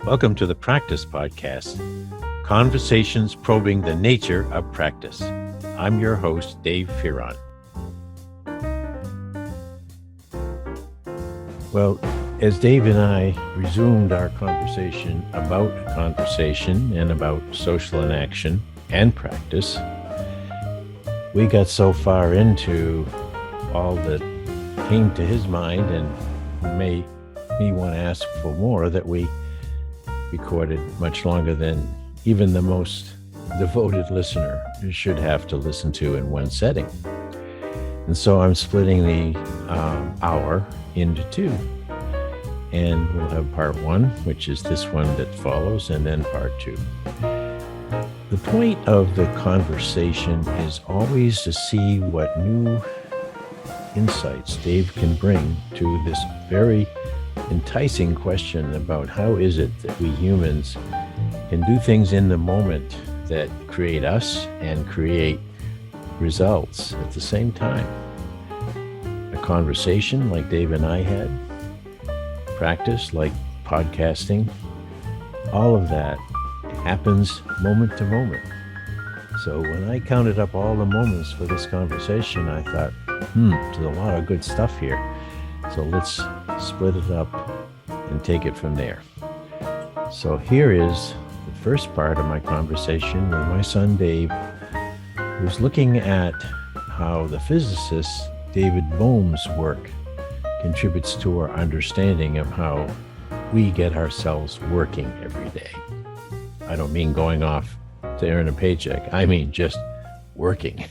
Welcome to the Practice Podcast, conversations probing the nature of practice. I'm your host, Dave Fearon. Well, as Dave and I resumed our conversation about conversation and about social inaction and practice, we got so far into all that came to his mind and made me want to ask for more that we recorded much longer than even the most devoted listener should have to listen to in one setting. And so I'm splitting the hour into two. And we'll have part one, which is this one that follows, and then part two. The point of the conversation is always to see what new insights Dave can bring to this very enticing question about how is it that we humans can do things in the moment that create us and create results at the same time. A conversation like Dave and I had, practice like podcasting, all of that happens moment to moment. So when I counted up all the moments for this conversation, I thought, there's a lot of good stuff here. So let's split it up and take it from there. So here is the first part of my conversation with my son Dave, who's looking at how the physicist David Bohm's work contributes to our understanding of how we get ourselves working every day. I don't mean going off to earn a paycheck. I mean just working,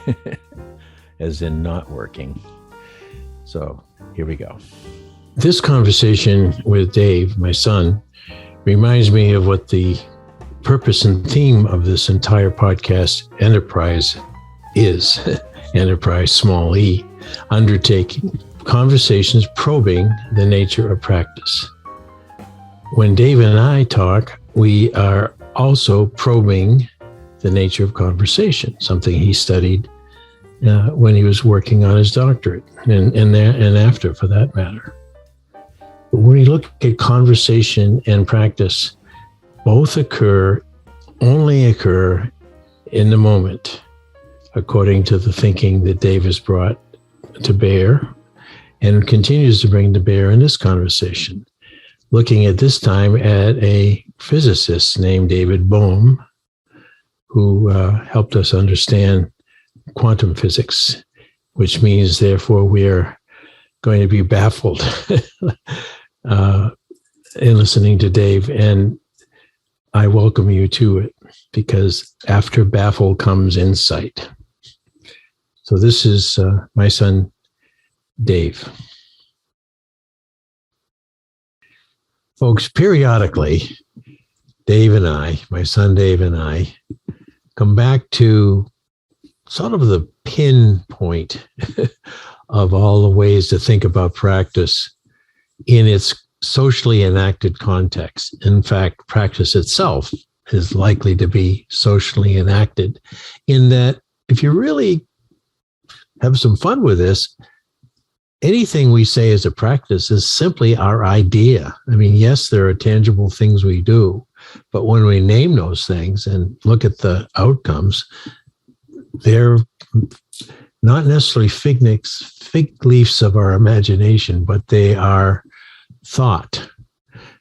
as in not working. So here we go. This conversation with Dave, my son, reminds me of what the purpose and theme of this entire podcast enterprise is. Enterprise, small e, undertaking conversations probing the nature of practice. When Dave and I talk, we are also probing the nature of conversation, something he studied when he was working on his doctorate and after, for that matter. But when you look at conversation and practice, both only occur in the moment, according to the thinking that Dave has brought to bear and continues to bring to bear in this conversation, looking at this time at a physicist named David Bohm, who helped us understand quantum physics, which means, therefore, we are going to be baffled in listening to Dave. And I welcome you to it, because after baffle comes insight. So this is my son, Dave. Folks, periodically, Dave and I, my son Dave and I, come back to sort of the pinpoint of all the ways to think about practice in its socially enacted context. In fact, practice itself is likely to be socially enacted, in that if you really have some fun with this, anything we say as a practice is simply our idea. I mean, yes, there are tangible things we do, but when we name those things and look at the outcomes, they're not necessarily fig leaves of our imagination, but they are thought.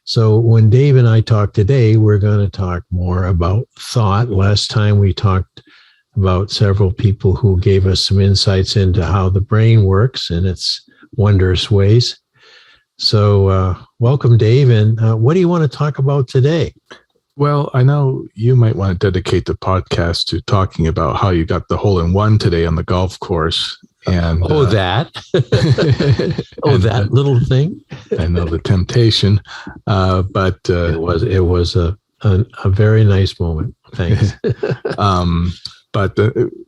So when Dave and I talk today, we're going to talk more about thought. Last time we talked about several people who gave us some insights into how the brain works in its wondrous ways. So welcome, Dave. And what do you want to talk about today? Well, I know you might want to dedicate the podcast to talking about how you got the hole-in-one today on the golf course. And that little thing. I know the temptation, but it was a very nice moment. Thanks. But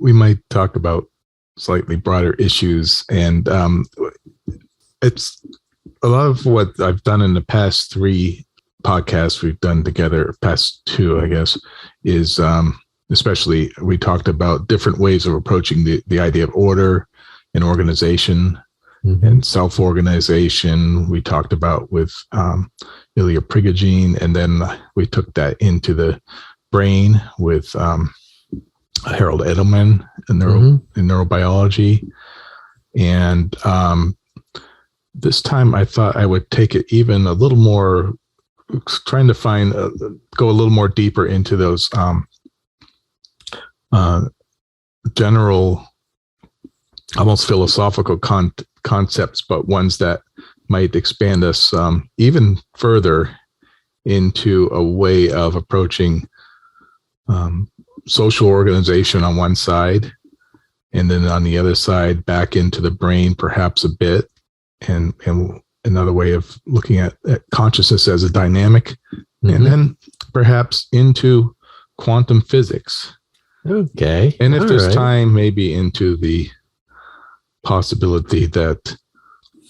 we might talk about slightly broader issues, and it's a lot of what I've done in the past 3 podcasts we've done together, past 2, I guess, is especially we talked about different ways of approaching the idea of order and organization, and self-organization. We talked about with Ilya Prigogine, and then we took that into the brain with Harold Edelman in neurobiology. And this time I thought I would take it even a little more, trying to go a little more deeper into those general, almost philosophical concepts, but ones that might expand us even further into a way of approaching social organization on one side, and then on the other side back into the brain perhaps a bit, and another way of looking at consciousness as a dynamic, and then perhaps into quantum physics. Okay. And if there's time, maybe into the possibility that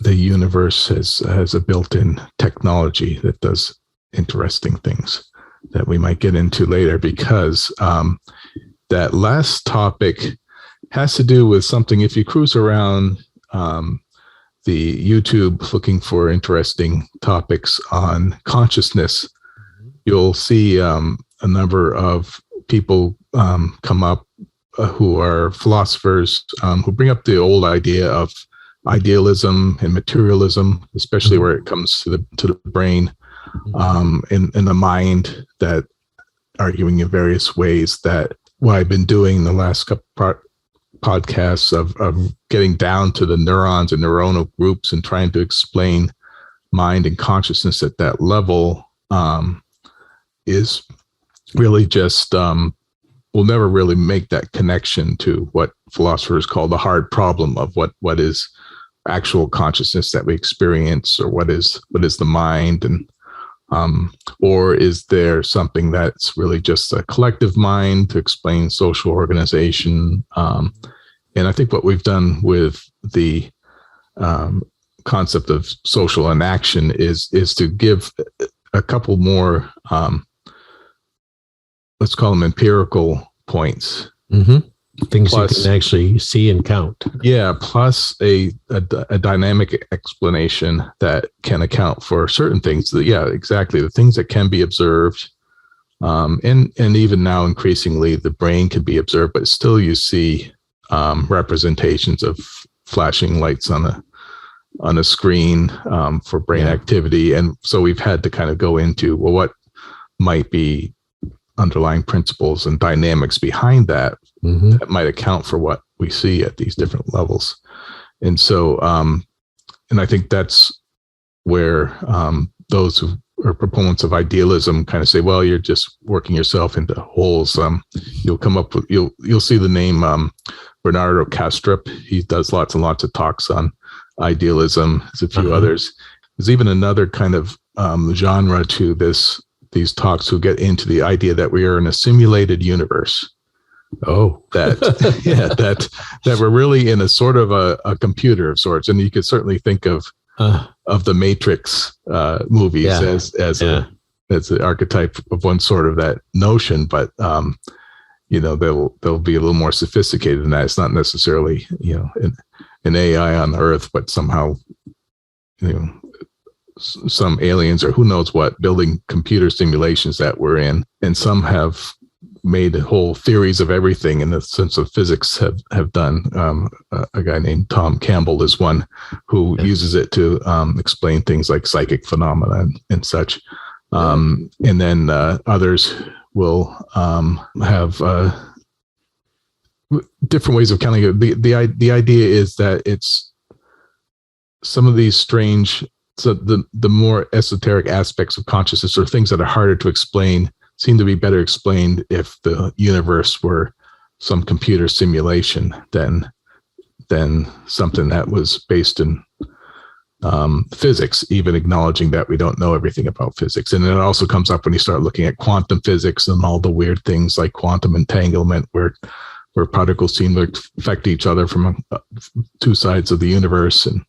the universe has a built-in technology that does interesting things that we might get into later, because that last topic has to do with something. If you cruise around the YouTube looking for interesting topics on consciousness, you'll see a number of people come up who are philosophers who bring up the old idea of idealism and materialism, especially where it comes to the brain and the mind, that arguing in various ways that what I've been doing the last couple podcasts of getting down to the neurons and neuronal groups and trying to explain mind and consciousness at that level is really just we'll never really make that connection to what philosophers call the hard problem of what is actual consciousness that we experience, or what is the mind, and or is there something that's really just a collective mind to explain social organization? And I think what we've done with the concept of social enaction is to give a couple more, let's call them empirical points. Things plus, you can actually see and count. Yeah, plus a dynamic explanation that can account for certain things. Yeah, exactly. The things that can be observed. And even now, increasingly, the brain can be observed, but still you see representations of flashing lights on a screen for brain activity. And so we've had to kind of go into, well, what might be underlying principles and dynamics behind that that might account for what we see at these different levels. And so, and I think that's where those who are proponents of idealism kind of say, well, you're just working yourself into holes. You'll come up with, you'll see the name Bernardo Kastrup. He does lots and lots of talks on idealism. There's a few others. There's even another kind of genre to these talks who get into the idea that we are in a simulated universe. That we're really in a sort of a computer of sorts. And you could certainly think of the Matrix movies as the archetype of one sort of that notion, but they'll be a little more sophisticated than that. It's not necessarily an AI on Earth, but somehow some aliens or who knows what building computer simulations that we're in, and some have made whole theories of everything in the sense of physics have done. A guy named Tom Campbell is one who uses it to explain things like psychic phenomena and such. And then others will have different ways of counting it. The idea is that it's some of these strange, so the more esoteric aspects of consciousness, or things that are harder to explain, seem to be better explained if the universe were some computer simulation than something that was based in physics, even acknowledging that we don't know everything about physics. And it also comes up when you start looking at quantum physics and all the weird things like quantum entanglement, where particles seem to affect each other from two sides of the universe. And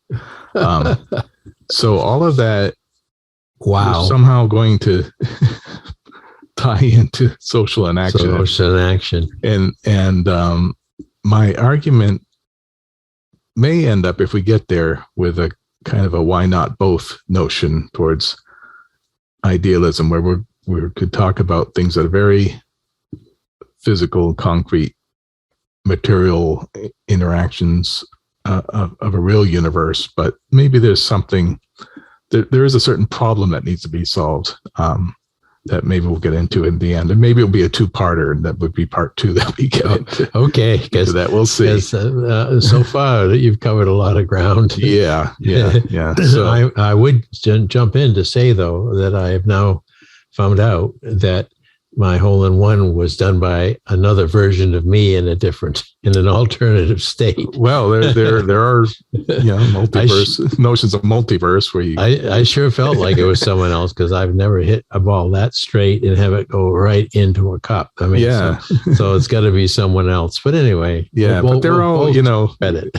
so all of that is somehow going to tie into social enaction. And my argument may end up, if we get there, with a kind of a why not both notion towards idealism, where we could talk about things that are very physical, concrete, material interactions of a real universe, but maybe there's something, there is a certain problem that needs to be solved, that maybe we'll get into in the end, and maybe it'll be a two-parter, and that would be part 2 that we get into. Okay, because that we'll see. So far you've covered a lot of ground. Yeah. So I would jump in to say, though, that I have now found out that my hole-in-one was done by another version of me in an alternative state. Well, there are multiverse notions of multiverse where you. I sure felt like it was someone else, because I've never hit a ball that straight and have it go right into a cup. I mean, yeah. So it's got to be someone else. But anyway, but they're all credit.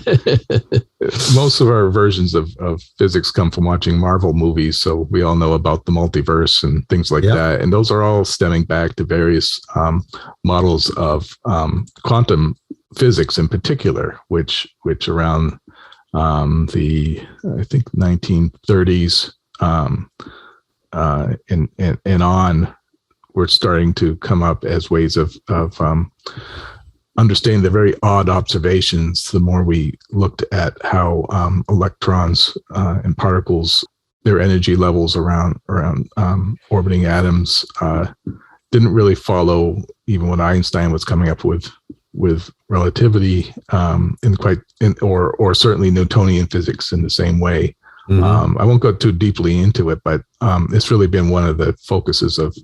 Most of our versions of physics come from watching Marvel movies, so we all know about the multiverse and things like that, and those are all stemming back to various models of quantum physics in particular, which around the, I think, 1930s and on, were starting to come up as ways of understanding the very odd observations. The more we looked at how electrons and particles, their energy levels around orbiting atoms didn't really follow even what Einstein was coming up with relativity, or certainly Newtonian physics in the same way. I won't go too deeply into it, but it's really been one of the focuses of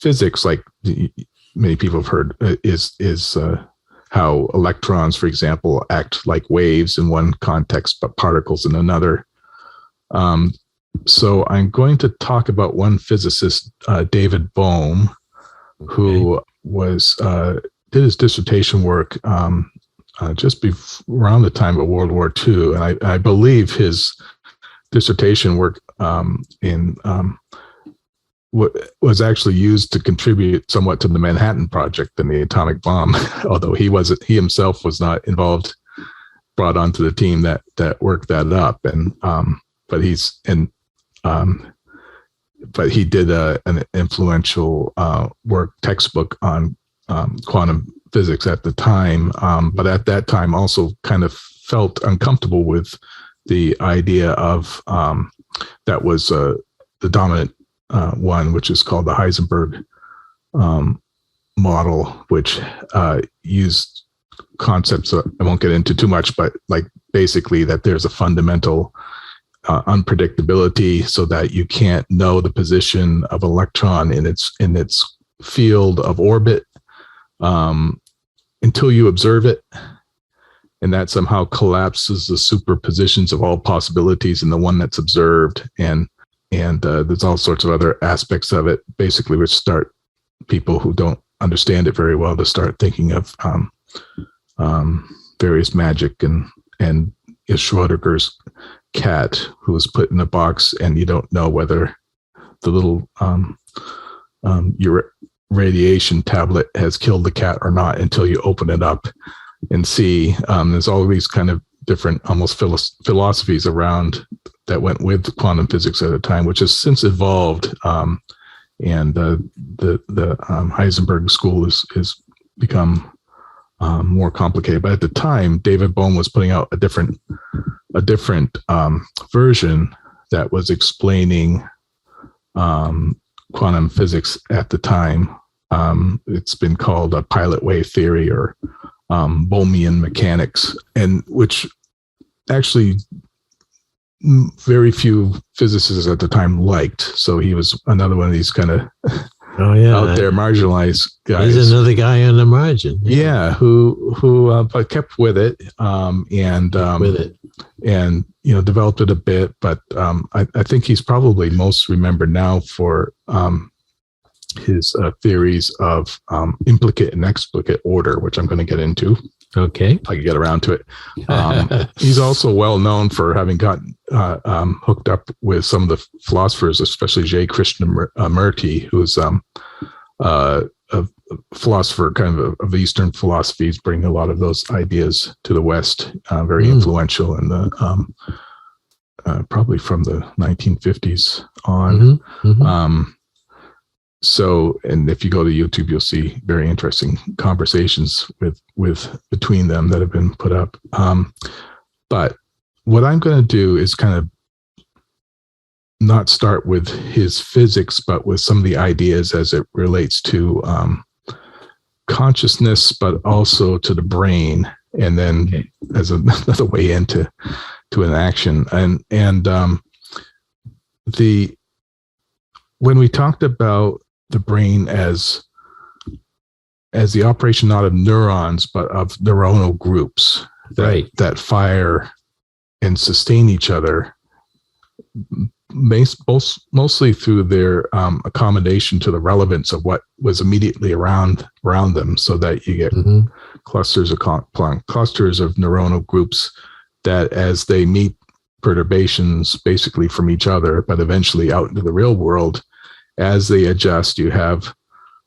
physics, like many people have heard, is how electrons, for example, act like waves in one context, but particles in another. So I'm going to talk about one physicist, David Bohm, who did his dissertation work just around the time of World War II, and I believe his dissertation work was actually used to contribute somewhat to the Manhattan Project and the atomic bomb, although he himself was not involved, brought onto the team that worked that up, but he did an influential textbook on quantum physics at the time, but at that time also kind of felt uncomfortable with the idea of that was the dominant one, which is called the Heisenberg model, which used concepts I won't get into too much, but like basically that there's a fundamental unpredictability, so that you can't know the position of an electron in its field of orbit until you observe it, and that somehow collapses the superpositions of all possibilities in the one that's observed, and there's all sorts of other aspects of it, basically, which start people who don't understand it very well to start thinking of various magic and Schrodinger's cat, who was put in a box, and you don't know whether the little your radiation tablet has killed the cat or not until you open it up and see. There's all these kind of different almost philosophies around that went with quantum physics at the time, which has since evolved, and the Heisenberg school is become more complicated. But at the time, David Bohm was putting out a different version that was explaining quantum physics at the time. It's been called a pilot wave theory, or Bohmian mechanics, and which actually very few physicists at the time liked. So he was another one of these kind of out there marginalized guys. He's another guy on the margin. Yeah, who but kept with it, and developed it a bit. But I think he's probably most remembered now for his theories of implicate and explicate order, which I'm going to get into. Okay, if I can get around to it. He's also well known for having gotten hooked up with some of the philosophers, especially J. Krishnamurti, who's philosopher kind of Eastern philosophies, bring a lot of those ideas to the West, very influential in the probably from the 1950s on. So, and if you go to YouTube, you'll see very interesting conversations with between them that have been put up. But what I'm going to do is kind of not start with his physics, but with some of the ideas as it relates to consciousness, but also to the brain, and then as another way into an action. And when we talked about the brain as the operation not of neurons, but of neuronal groups that fire and sustain each other, mostly through their accommodation to the relevance of what was immediately around them, so that you get clusters of neuronal groups that, as they meet perturbations basically from each other, but eventually out into the real world, as they adjust, you have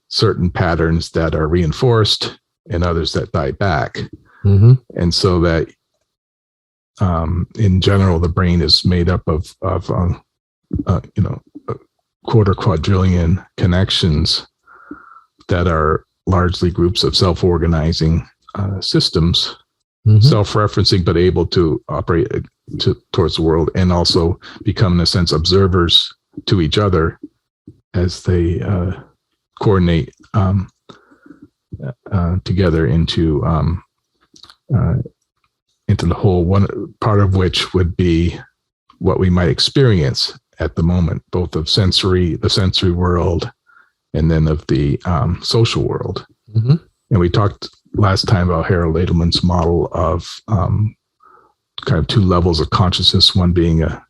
certain patterns that are reinforced and others that die back. And so that in general, the brain is made up of a quarter quadrillion connections that are largely groups of self-organizing systems, self-referencing, but able to operate towards the world, and also become, in a sense, observers to each other as they coordinate together into the whole, one part of which would be what we might experience at the moment, both of the sensory world, and then of the social world. And we talked last time about Harold Edelman's model of kind of two levels of consciousness, one being a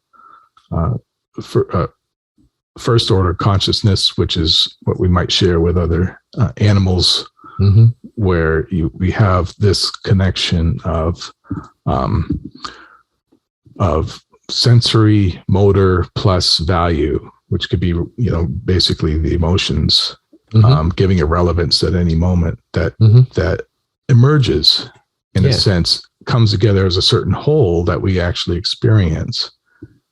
first order consciousness, which is what we might share with other animals, where we have this connection of sensory, motor plus value, which could be, basically the emotions, giving a relevance at any moment that emerges, in a sense, comes together as a certain whole that we actually experience.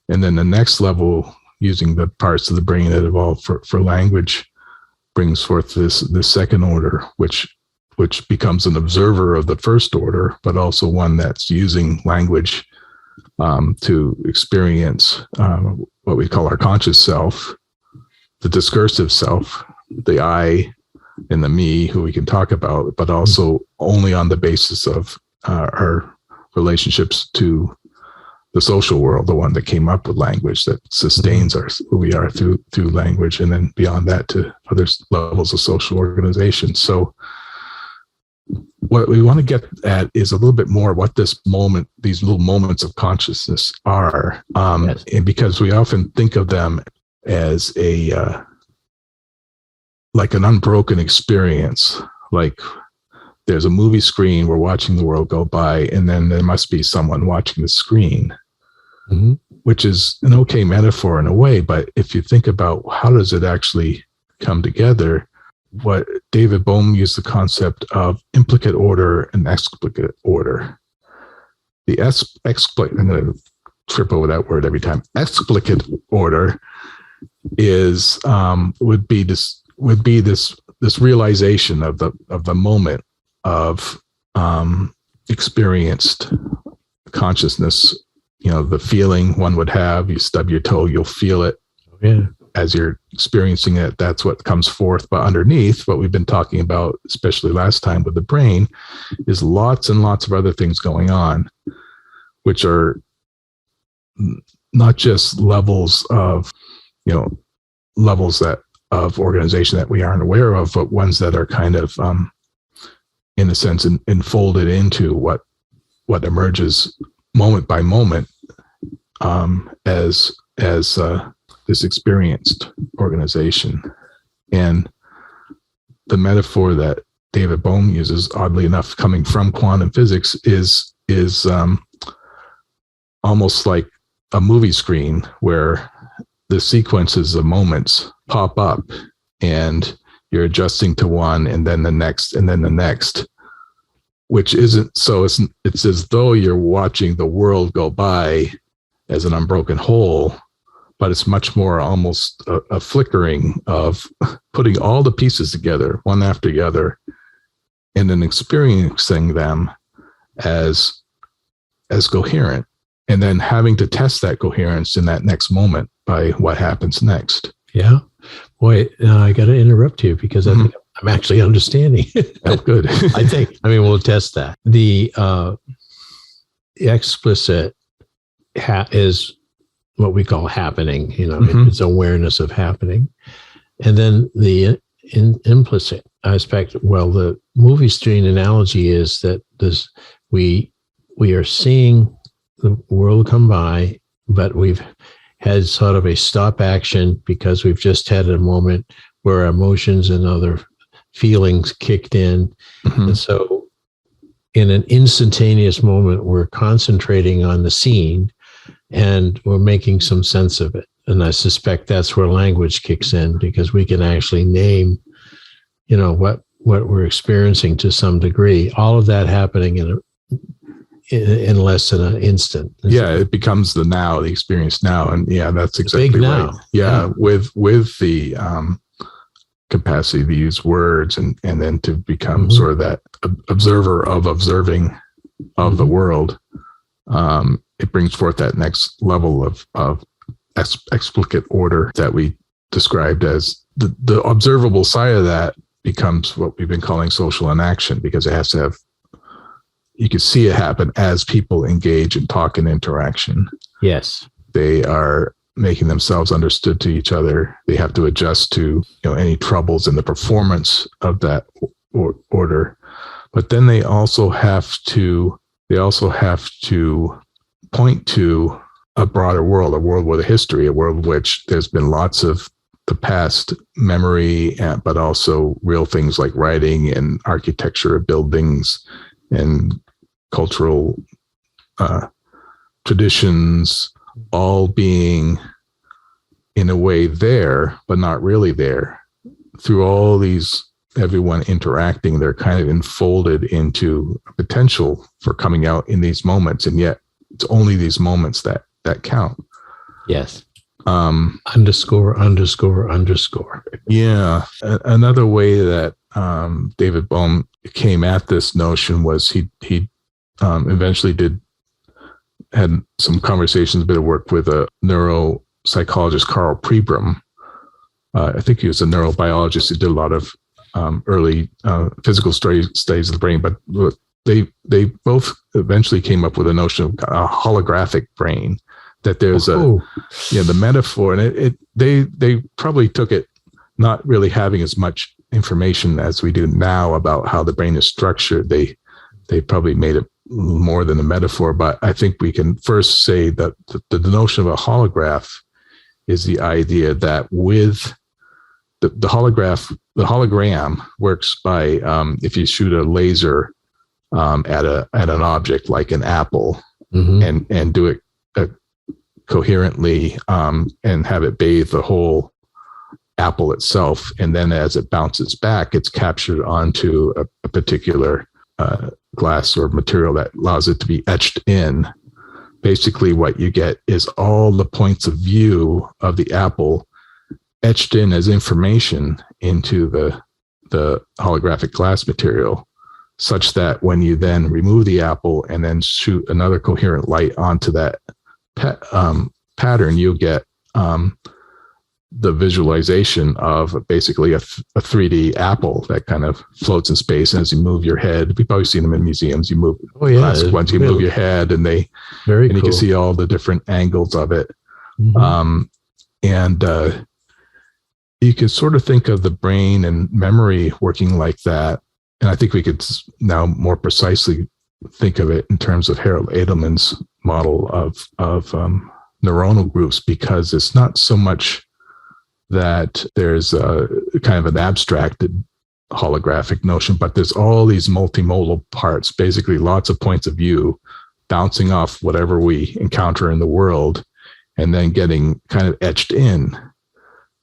And then the next level, using the parts of the brain that evolved for language, brings forth this second order, which becomes an observer of the first order, but also one that's using language to experience what we call our conscious self, the discursive self, the I and the me, who we can talk about, but also only on the basis of our relationships to the social world, the one that came up with language, that sustains who we are through language, and then beyond that to other levels of social organization. So what we want to get at is a little bit more what these little moments of consciousness are, and because we often think of them as like an unbroken experience, like there's a movie screen, we're watching the world go by, and then there must be someone watching the screen, which is an okay metaphor in a way. But if you think about how does it actually come together, what David Bohm used the concept of implicate order and explicate order. The explicate, I'm going to trip over that word every time. Explicate order is would be this realization of the moment of experienced consciousness. The feeling one would have, you stub your toe, you'll feel it as you're experiencing it. That's what comes forth. But underneath, what we've been talking about, especially last time with the brain, is lots and lots of other things going on, which are not just levels of organization that we aren't aware of, but ones that are kind of in a sense enfolded into what emerges moment by moment as this experienced organization. And the metaphor that David Bohm uses, oddly enough, coming from quantum physics, is almost like a movie screen where the sequences of moments pop up, and you're adjusting to one and then the next and then the next, which isn't so. It's as though you're watching the world go by as an unbroken whole, but it's much more almost a flickering of putting all the pieces together one after the other and then experiencing them as coherent, and then having to test that coherence in that next moment by what happens next. Yeah. Boy, I got to interrupt you because I think I'm actually understanding. Oh, good. I think. I mean, we'll test that. The explicit is what we call happening. It's awareness of happening, and then the implicit aspect. Well, the movie screen analogy is that we are seeing the world come by, but we've had sort of a stop action because we've just had a moment where our emotions and other feelings kicked in. And so in an instantaneous moment, we're concentrating on the scene and we're making some sense of it. And I suspect that's where language kicks in, because we can actually name, what we're experiencing to some degree. All of that happening in less than an instant. Yeah, it becomes the now, the experience now. And yeah, that's exactly big right. now. Yeah, with the capacity to use words and then to become sort of that observer of observing of the world. It brings forth that next level of explicit order that we described as the observable side of that becomes what we've been calling social inaction, because it has to have, you can see it happen as people engage in talk and interaction. Yes. They are making themselves understood to each other. They have to adjust to any troubles in the performance of that order. But then they also have to point to a broader world, a world with a history, a world in which there's been lots of the past memory, but also real things like writing and architecture of buildings and cultural traditions, all being in a way there, but not really there. Through all these, everyone interacting, they're kind of enfolded into a potential for coming out in these moments. And yet it's only these moments that count. Yes. Underscore. Yeah. Another way that David Bohm came at this notion was he eventually had some conversations, a bit of work with a neuropsychologist, Carl Pribram. I think he was a neurobiologist who did a lot of early physical studies of the brain, but they both eventually came up with a notion of a holographic brain, that there's the metaphor, and they probably took it not really having as much information as we do now about how the brain is structured. They probably made it more than a metaphor, but I think we can first say that the notion of a holograph is the idea that with the hologram works by if you shoot a laser at an object like an apple and do it coherently and have it bathe the whole apple itself, and then as it bounces back, it's captured onto a particular glass or material that allows it to be etched in. Basically, what you get is all the points of view of the apple etched in as information into the holographic glass material, such that when you then remove the apple and then shoot another coherent light onto that pattern, you get the visualization of basically a 3D apple that kind of floats in space. And as you move your head, we've probably seen them in museums. You move classic ones, you move your head, and you can see all the different angles of it. And you can sort of think of the brain and memory working like that. And I think we could now more precisely think of it in terms of Harold Edelman's model of neuronal groups, because it's not so much that there's a kind of an abstracted holographic notion, but there's all these multimodal parts, basically lots of points of view bouncing off whatever we encounter in the world, and then getting kind of etched in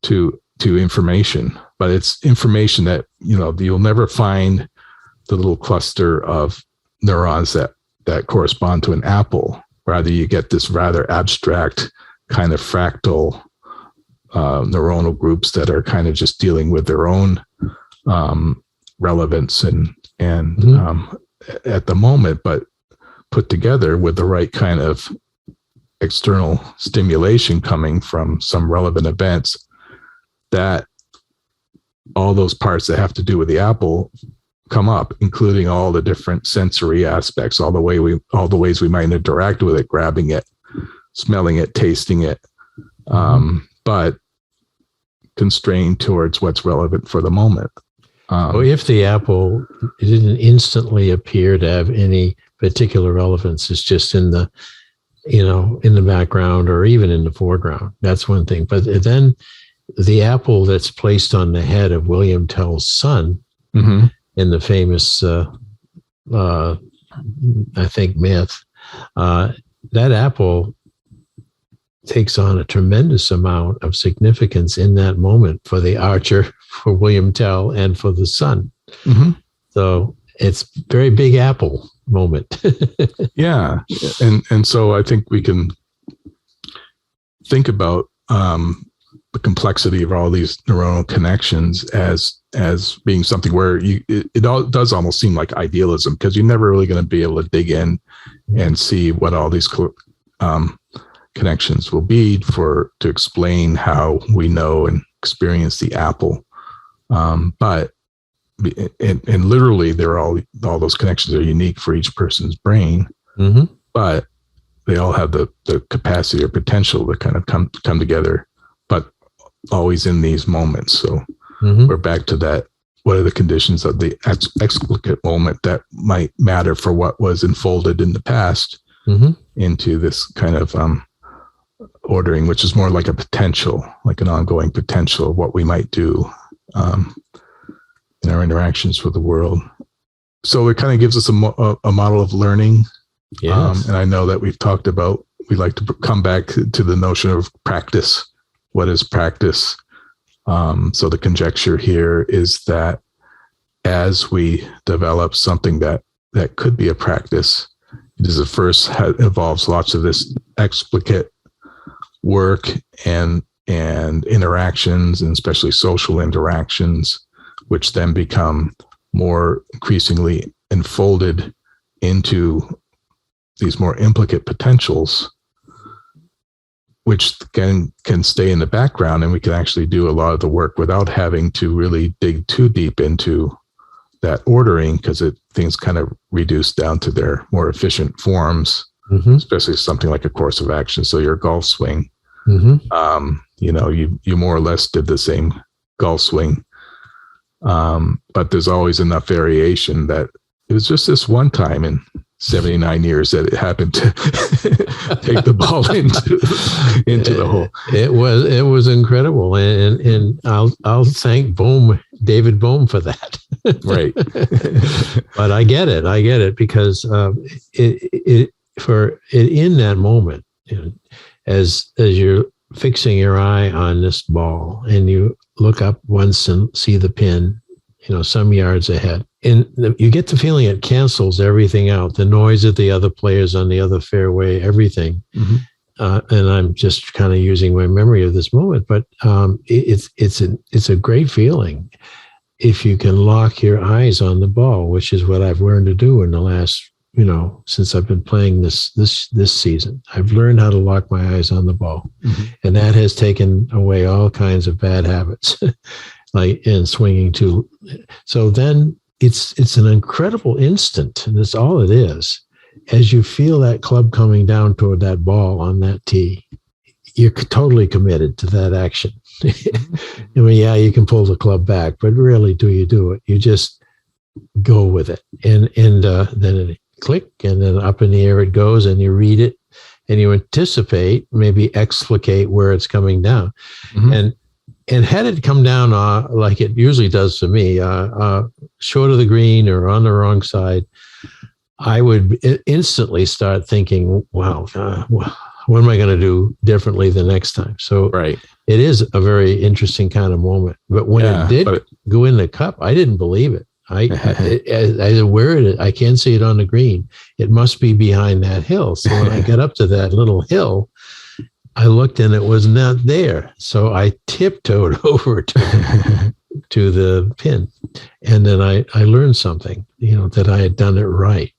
to information. but it's information that, you'll never find the little cluster of neurons that correspond to an apple. Rather, you get this rather abstract kind of fractal neuronal groups that are kind of just dealing with their own relevance and at the moment, but put together with the right kind of external stimulation coming from some relevant events, that all those parts that have to do with the apple come up, including all the different sensory aspects, all the ways we might interact with it, grabbing it, smelling it, tasting it, but constrained towards what's relevant for the moment. If the apple didn't instantly appear to have any particular relevance, it's just in the background or even in the foreground. That's one thing. But then the apple that's placed on the head of William Tell's son in the famous, I think, myth, that apple takes on a tremendous amount of significance in that moment for the archer, for William Tell, and for the son. So it's very big apple moment. Yeah. And so I think we can think about the complexity of all these neuronal connections as being something where it all does almost seem like idealism, because you're never really going to be able to dig in and see what all these connections will be to explain how we know and experience the apple. But literally, they're all those connections are unique for each person's brain, but they all have the capacity or potential to kind of come together, but always in these moments. So we're back to that. What are the conditions of the explicate moment that might matter for what was enfolded in the past into this kind of ordering, which is more like a potential, like an ongoing potential of what we might do in our interactions with the world. So it kind of gives us a model of learning. Yes. And I know that we've talked about, we like to come back to the notion of practice. What is practice? So the conjecture here is that as we develop something that could be a practice, it is at first involves lots of this explicate work and interactions, and especially social interactions, which then become more increasingly enfolded into these more implicate potentials, which can stay in the background, and we can actually do a lot of the work without having to really dig too deep into that ordering, because things kind of reduce down to their more efficient forms, especially something like a course of action. So your golf swing, you more or less did the same golf swing, but there's always enough variation that it was just this one time in 79 years that it happened to take the ball into the hole. It was incredible, and I'll thank David Bohm for that. Right. But I get it because in that moment, as you're fixing your eye on this ball and you look up once and see the pin, some yards ahead, and you get the feeling it cancels everything out, the noise of the other players on the other fairway, everything. And I'm just kind of using my memory of this moment, but it's a great feeling if you can lock your eyes on the ball, which is what I've learned to do in the last, since I've been playing this season. I've learned how to lock my eyes on the ball, and that has taken away all kinds of bad habits, like in swinging too. So then it's an incredible instant, and that's all it is. As you feel that club coming down toward that ball on that tee, you're totally committed to that action. I mean, yeah, you can pull the club back, but rarely do you do it. You just go with it, and then it click, and then up in the air it goes, and you read it, and you anticipate, maybe explicate where it's coming down, and had it come down like it usually does for me, short of the green or on the wrong side, I would instantly start thinking, wow, what am I going to do differently the next time? So Right. it is a very interesting kind of moment. But when it did go in the cup, I didn't believe it. I where it is, I can't see it on the green. It must be behind that hill. So when I got up to that little hill, I looked and it was not there. So I tiptoed over to the pin, and then I learned something, that I had done it right.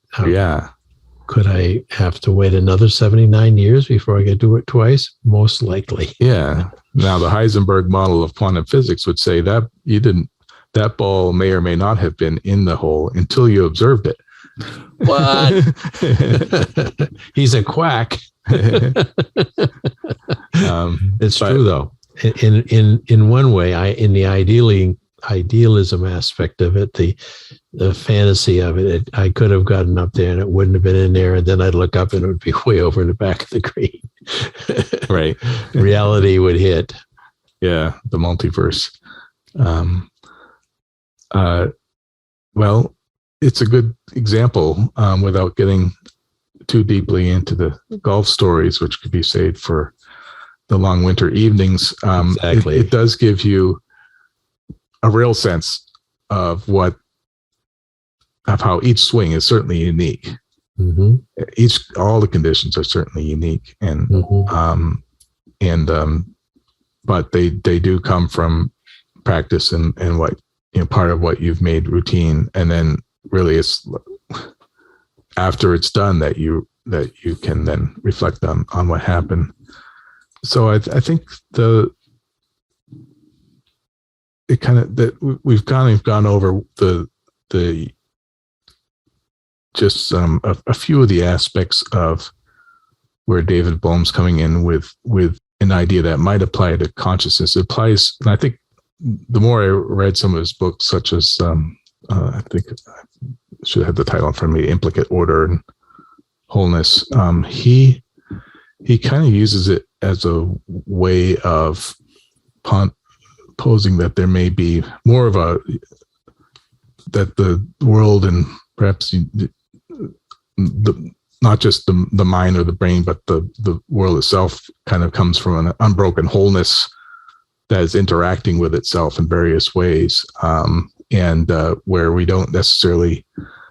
Could I have to wait another 79 years before I could do it twice? Most likely. Yeah. Now the Heisenberg model of quantum physics would say that that ball may or may not have been in the hole until you observed it. What? He's a quack. It's true though. In one way, in the idealism aspect of it, the fantasy of it, I could have gotten up there and it wouldn't have been in there, and then I'd look up and it would be way over in the back of the green. Right. Reality would hit. Yeah, the multiverse. Well, it's a good example without getting too deeply into the golf stories, which could be saved for the long winter evenings. Exactly. It does give you a real sense of how each swing is certainly unique. Mm-hmm. All the conditions are certainly unique, and but they do come from practice and what part of what you've made routine, and then really it's after it's done that you can then reflect on what happened. So I think we've kind of gone over the just a few of the aspects of where David Bohm's coming in with an idea that might apply to consciousness. It applies, and I think the more I read some of his books, such as I think I should have the title in front of me, Implicate Order and Wholeness. He kind of uses it as a way of posing that there may be more of that the world, and perhaps not just the mind or the brain, but the world itself kind of comes from an unbroken wholeness that is interacting with itself in various ways. And where we don't necessarily,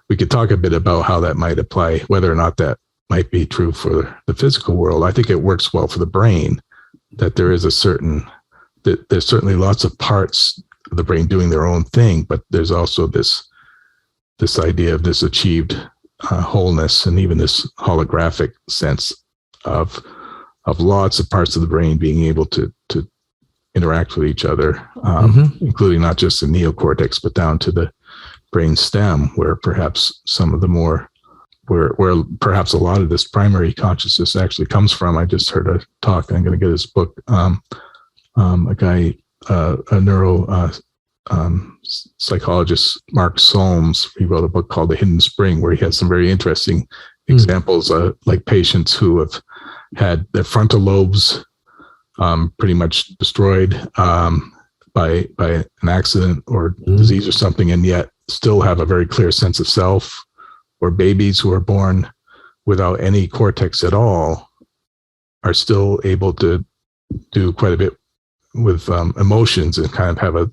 we could talk a bit about how that might apply, whether or not that might be true for the physical world. I think it works well for the brain, that there is there's certainly lots of parts of the brain doing their own thing, but there's also this idea of this achieved wholeness, and even this holographic sense of lots of parts of the brain being able to interact with each other, including not just the neocortex, but down to the brain stem, where perhaps some of the more, where perhaps a lot of this primary consciousness actually comes from. I just heard a talk, I'm going to get his book, a guy, a neuro psychologist, Mark Solms. He wrote a book called The Hidden Spring, where he has some very interesting examples, like patients who have had their frontal lobes pretty much destroyed by an accident or disease or something, and yet still have a very clear sense of self, or babies who are born without any cortex at all are still able to do quite a bit with emotions, and kind of have a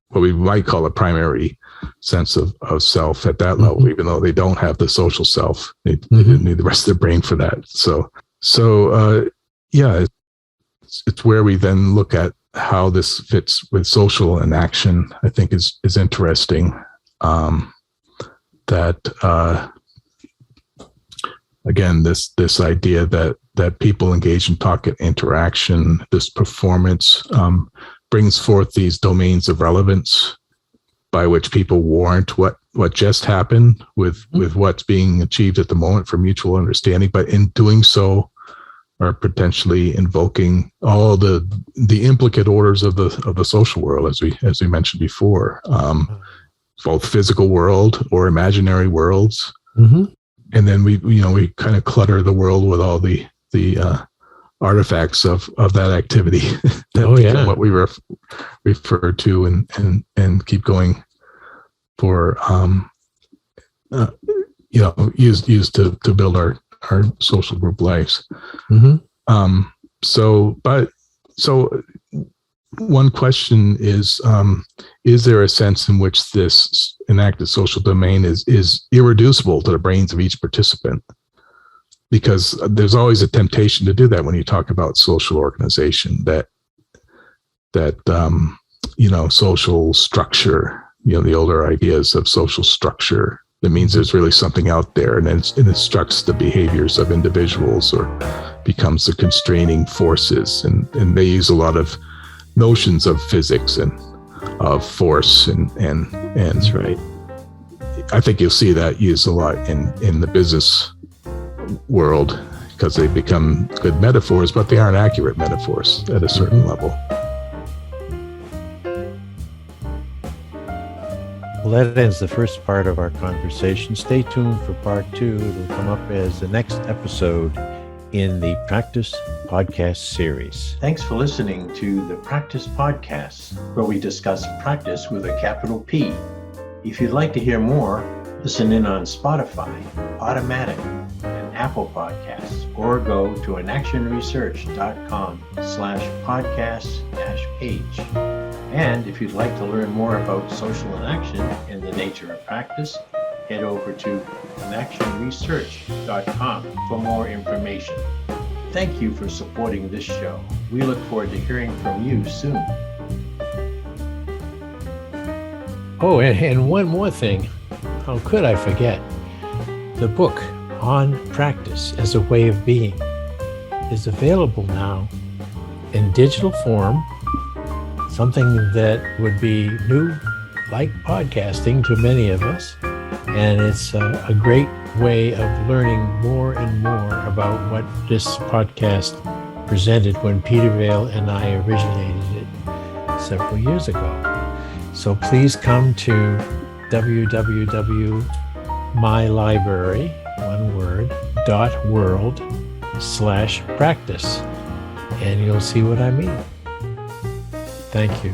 what we might call a primary sense of self at that level, even though they don't have the social self. They didn't need the rest of their brain for that. So yeah, it's where we then look at how this fits with social enaction. I think is interesting. That again, this idea that people engage in talk and interaction, this performance, brings forth these domains of relevance by which people warrant what just happened with what's being achieved at the moment for mutual understanding. But in doing so, are potentially invoking all the implicate orders of the social world, as we mentioned before, both physical world or imaginary worlds, and then we kind of clutter the world with all the artifacts of that activity that what we refer to and keep going for used to build our our social group lives. Mm-hmm. So one question is there a sense in which this enacted social domain is irreducible to the brains of each participant? Because there's always a temptation to do that when you talk about social organization, that social structure, the older ideas of social structure, that means there's really something out there, and it instructs the behaviors of individuals or becomes the constraining forces. And they use a lot of notions of physics and of force and That's right. I think you'll see that used a lot in the business world, because they become good metaphors, but they aren't accurate metaphors at a certain level. Well, that ends the first part of our conversation. Stay tuned for part 2. It'll come up as the next episode in the Practice Podcast series. Thanks for listening to the Practice Podcast, where we discuss practice with a capital P. If you'd like to hear more, listen in on Spotify, Automatic, and Apple Podcasts, or go to enactionresearch.com/podcast-page. And if you'd like to learn more about social inaction and the nature of practice, head over to enactionresearch.com for more information. Thank you for supporting this show. We look forward to hearing from you soon. Oh, and one more thing. How could I forget? The book on practice as a way of being is available now in digital form, something that would be new, like podcasting to many of us. And it's a great way of learning more and more about what this podcast presented when Peter Vale and I originated it several years ago. So please come to www.mylibrary.world/practice, and you'll see what I mean. Thank you.